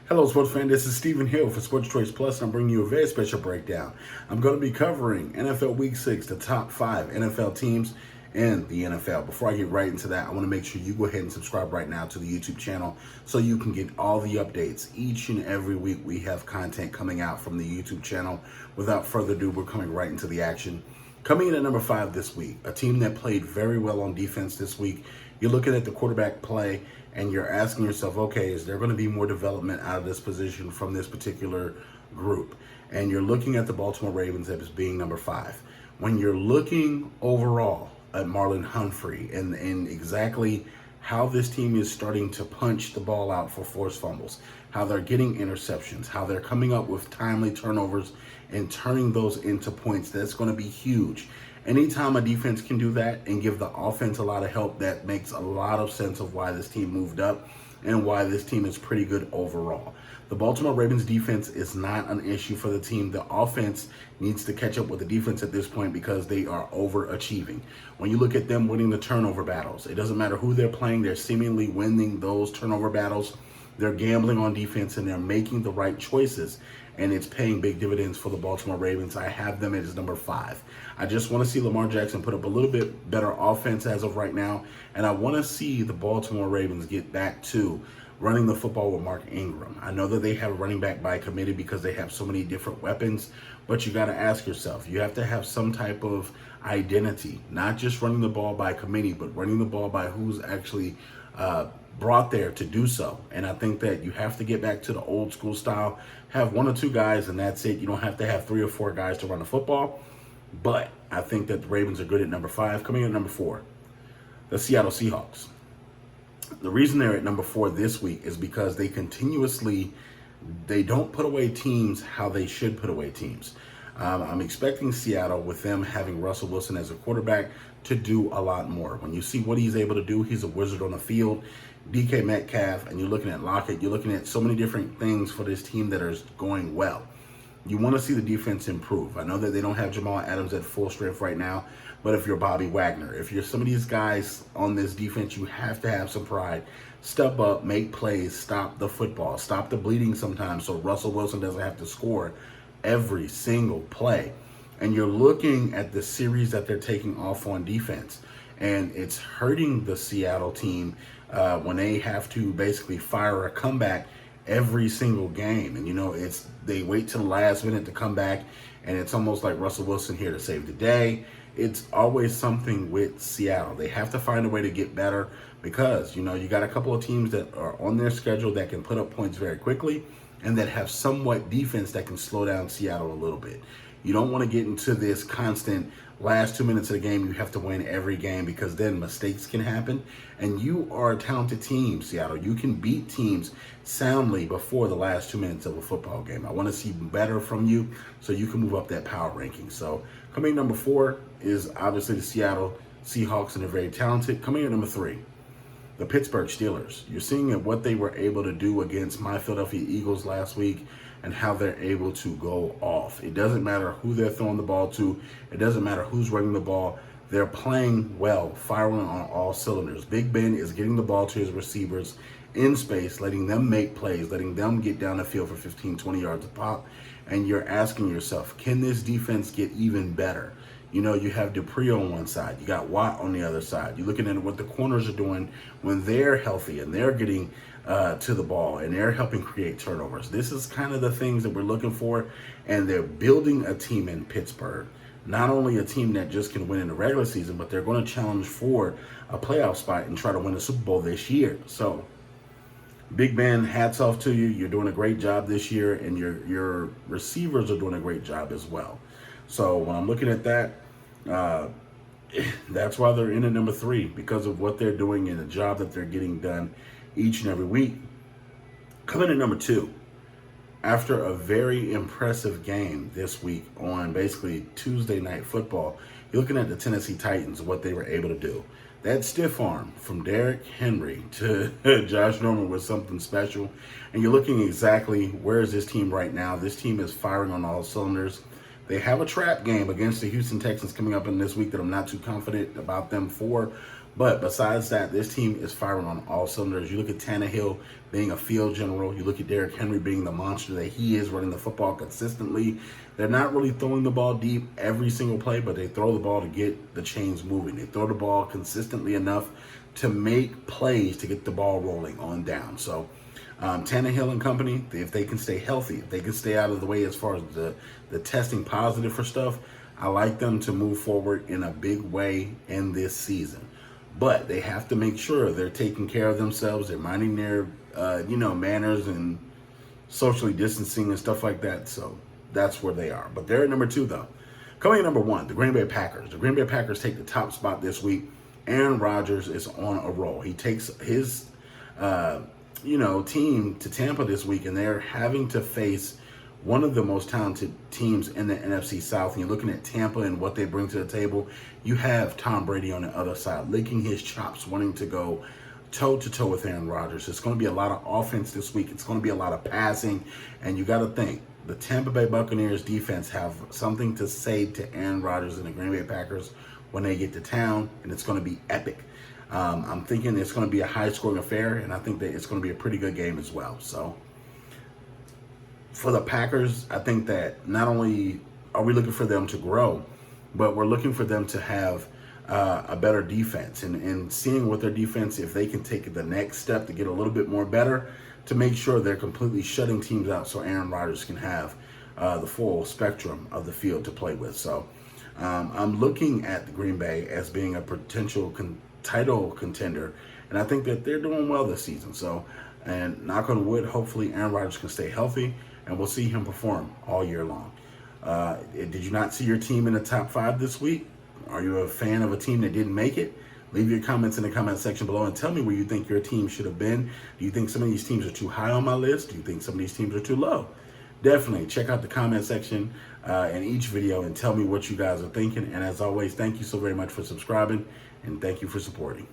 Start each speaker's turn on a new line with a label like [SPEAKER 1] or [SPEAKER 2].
[SPEAKER 1] Hello, sports fan. This is Stephen Hill for Sports Choice Plus, and I'm bringing you a very special breakdown. I'm going to be covering NFL Week 6, the top 5 NFL teams in the NFL. Before I get right into that, I want to make sure you go ahead and subscribe right now to the YouTube channel so you can get all the updates. Each and every week, we have content coming out from the YouTube channel. Without further ado, we're coming right into the action. Coming in at number 5 this week, a team that played very well on defense this week. You're looking at the quarterback play, and you're asking yourself, okay, is there going to be more development out of this position from this particular group? And you're looking at the Baltimore Ravens as being number 5. When you're looking overall at Marlon Humphrey and exactly how this team is starting to punch the ball out for forced fumbles, how they're getting interceptions, how they're coming up with timely turnovers and turning those into points, that's going to be huge. Anytime a defense can do that and give the offense a lot of help, that makes a lot of sense of why this team moved up and why this team is pretty good overall. The Baltimore Ravens defense is not an issue for the team. The offense needs to catch up with the defense at this point because they are overachieving. When you look at them winning the turnover battles, it doesn't matter who they're playing, they're seemingly winning those turnover battles. They're gambling on defense and they're making the right choices, and it's paying big dividends for the Baltimore Ravens. I have them as number 5. I just want to see Lamar Jackson put up a little bit better offense as of right now, and I want to see the Baltimore Ravens get back to running the football with Mark Ingram. I know that they have a running back by committee because they have so many different weapons, but you got to ask yourself, you have to have some type of identity, not just running the ball by committee, but running the ball by who's actually brought there to do so. And I think that you have to get back to the old school style, have 1 or 2 guys and that's it. You don't have to have 3 or 4 guys to run the football. But I think that the Ravens are good at number 5. Coming in at number 4, the Seattle Seahawks. The reason they're at number 4 this week is because they don't put away teams how they should put away teams. I'm expecting Seattle, with them having Russell Wilson as a quarterback, to do a lot more. When you see what he's able to do, he's a wizard on the field. DK Metcalf, and you're looking at Lockett, you're looking at so many different things for this team that are going well. You want to see the defense improve. I know that they don't have Jamal Adams at full strength right now, but if you're Bobby Wagner, if you're some of these guys on this defense, you have to have some pride. Step up, make plays, stop the football, stop the bleeding sometimes so Russell Wilson doesn't have to score every single play. And you're looking at the series that they're taking off on defense, and it's hurting the Seattle team when they have to basically fire a comeback every single game. And they wait till the last minute to come back, and it's almost like Russell Wilson here to save the day. It's always something with Seattle. They have to find a way to get better because you got a couple of teams that are on their schedule that can put up points very quickly and that have somewhat defense that can slow down Seattle a little bit. You don't want to get into this constant last 2 minutes of the game, you have to win every game, because then mistakes can happen. And you are a talented team, Seattle. You can beat teams soundly before the last 2 minutes of a football game. I want to see better from you so you can move up that power ranking. So coming number 4 is obviously the Seattle Seahawks, and they're very talented. Coming in number 3, the Pittsburgh Steelers. You're seeing what they were able to do against my Philadelphia Eagles last week and how they're able to go off. It doesn't matter who they're throwing the ball to. It doesn't matter who's running the ball. They're playing well, firing on all cylinders. Big Ben is getting the ball to his receivers in space, letting them make plays, letting them get down the field for 15, 20 yards a pop. And you're asking yourself, can this defense get even better? You have Dupree on one side. You got Watt on the other side. You're looking at what the corners are doing when they're healthy and they're getting to the ball and they're helping create turnovers. This is kind of the things that we're looking for, and they're building a team in Pittsburgh. Not only a team that just can win in the regular season, but they're going to challenge for a playoff spot and try to win a Super Bowl this year. So, Big Ben, hats off to you. You're doing a great job this year, and your receivers are doing a great job as well. So when I'm looking at that, that's why they're in at number 3, because of what they're doing and the job that they're getting done each and every week. Coming in number 2, after a very impressive game this week on basically Tuesday Night Football, you're looking at the Tennessee Titans, what they were able to do. That stiff arm from Derrick Henry to Josh Norman was something special. And you're looking exactly, where is this team right now? This team is firing on all cylinders. They have a trap game against the Houston Texans coming up in this week that I'm not too confident about them for. But besides that, this team is firing on all cylinders. You look at Tannehill being a field general. You look at Derrick Henry being the monster that he is, running the football consistently. They're not really throwing the ball deep every single play, but they throw the ball to get the chains moving. They throw the ball consistently enough to make plays to get the ball rolling on down. So Tannehill and company, if they can stay healthy, if they can stay out of the way as far as the testing positive for stuff, I like them to move forward in a big way in this season. But they have to make sure they're taking care of themselves. They're minding their, manners and socially distancing and stuff like that. So that's where they are. But they're at number 2, though. Coming at number 1, the Green Bay Packers. The Green Bay Packers take the top spot this week. Aaron Rodgers is on a roll. He takes his, team to Tampa this week, and they're having to face one of the most talented teams in the NFC South. And you're looking at Tampa and what they bring to the table. You have Tom Brady on the other side, licking his chops, wanting to go toe-to-toe with Aaron Rodgers. It's going to be a lot of offense this week. It's going to be a lot of passing. And you got to think, the Tampa Bay Buccaneers defense have something to say to Aaron Rodgers and the Green Bay Packers when they get to town, and it's going to be epic. I'm thinking it's going to be a high-scoring affair, and I think that it's going to be a pretty good game as well. So for the Packers, I think that not only are we looking for them to grow, but we're looking for them to have a better defense, and seeing what their defense, if they can take the next step to get a little bit more better, to make sure they're completely shutting teams out so Aaron Rodgers can have the full spectrum of the field to play with. So I'm looking at the Green Bay as being a potential title contender, and I think that they're doing well this season. So, and knock on wood, hopefully Aaron Rodgers can stay healthy, and we'll see him perform all year long. Did you not see your team in the top 5 this week? Are you a fan of a team that didn't make it? Leave your comments in the comment section below and tell me where you think your team should have been. Do you think some of these teams are too high on my list? Do you think some of these teams are too low? Definitely check out the comment section in each video and tell me what you guys are thinking. And as always, thank you so very much for subscribing, and thank you for supporting.